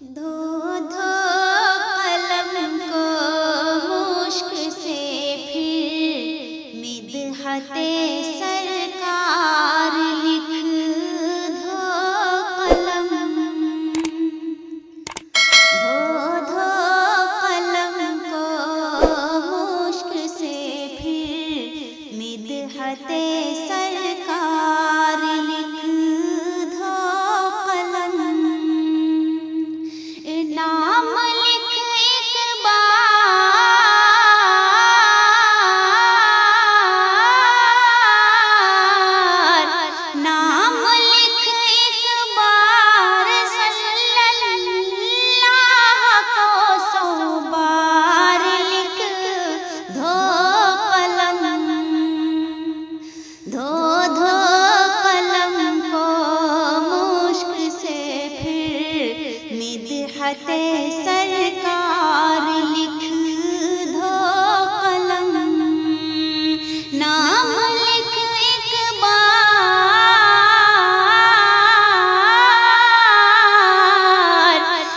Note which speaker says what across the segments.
Speaker 1: دھو دھو قلم کو مشک سے پھر مدحت سرکار لکھ دھو قلم، دھو دھو قلم کو مشک سے پھر مدحت سرکار لکھ دھو قلم، نام لکھ ایک بار، نام لکھ ایک بار، صلی اللہ کو 100 بار لکھ دھو قلم، دھو دھو قلم کو مشک سے پھر مدحت سرکار لکھ دھو قلم، نام لکھ ایک بار،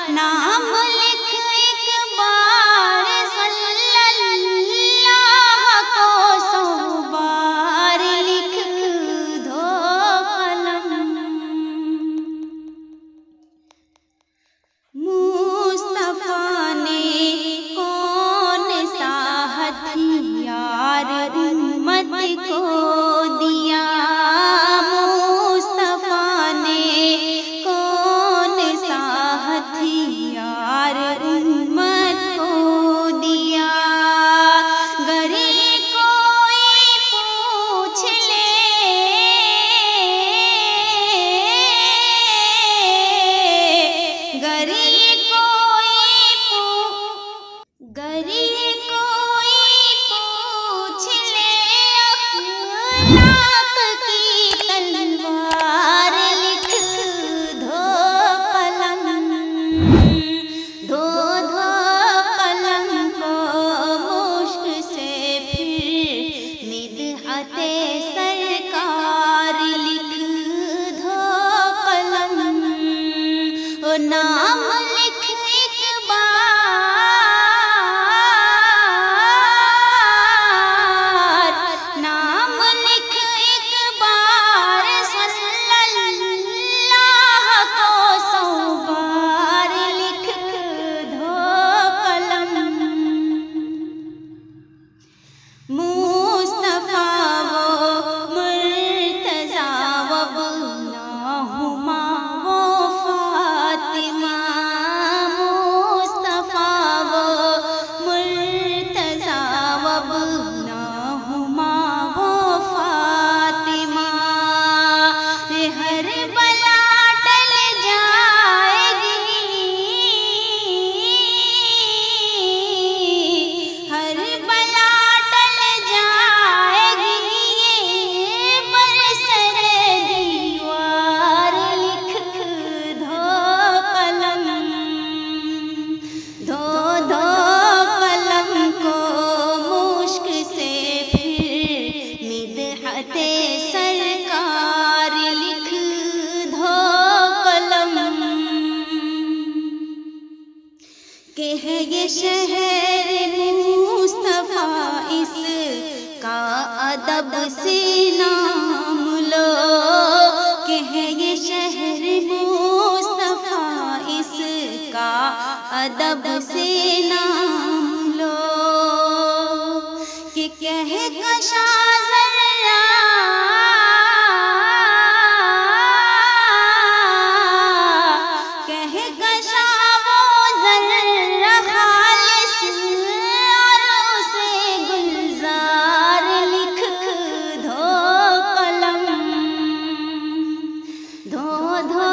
Speaker 1: نام لکھ ایک بار، صلی اللہ کو 100 بار لکھ دھو قلم، مصطفیٰ نے کون سا ہتھیار امت کو دیا، مصطفیٰ نے کون سا ہتھیار امت کو دیا، گر کوئی پوچھ لے، گر کوئی پوچھ لے، اخلاق کی تلوار لکھ دھو قلم، دھو دھو قلم کو مشک سے پھر مدحت سرکار لکھ دھو قلم، نام لکھ ایک بار، نام لکھ ایک بار، صلی اللہ کو 100 بار لکھ دھو قلم، مصطفیٰ وہ مرتضیٰ وابنہما وہ فاطمہ، مصطفیٰ وہ مرتضیٰ وابنہما وہ فاطمہ، ہر بلا ٹل جائے گی، ہر بلا ٹل جائے گی، برسر دیوار لکھ دھو قلم، دھو دھو قلم کو مشک سے پھر مدحت سرکار لکھ دھو قلم، کہ ہے یہ شہر مصطفیٰ، اس کا ادب سے نام لو، کہ ہے یہ شہر مصطفیٰ، اس کا ادب سے نام لو، کہ کہکشاں ذرہ، کہکشاں وہ ذرہ خالص اور اسے گلزار لکھ دھو قلم، دھو دھو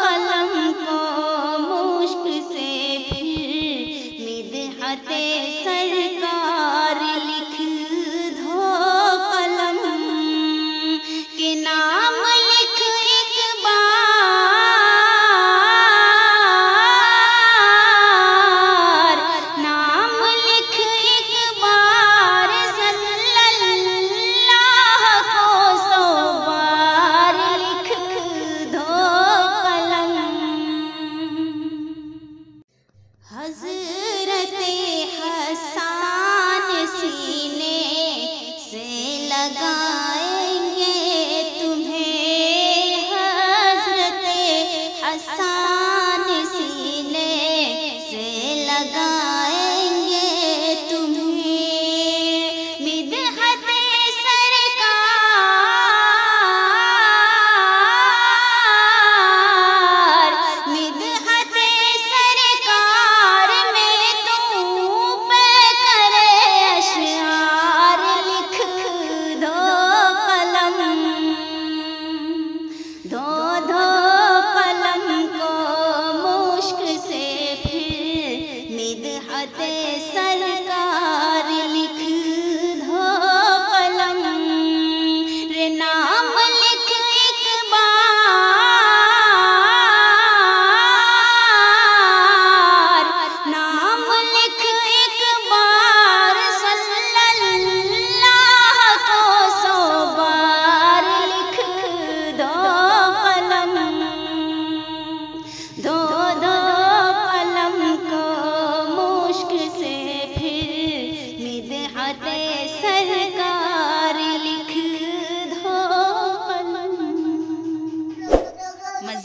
Speaker 1: قلم کو مشک سے پھر مدحت سرکار لکھ دھو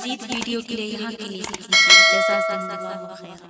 Speaker 2: مزید ویڈیو کے لیے یہاں کے لیے جزاکم اللہ خیر.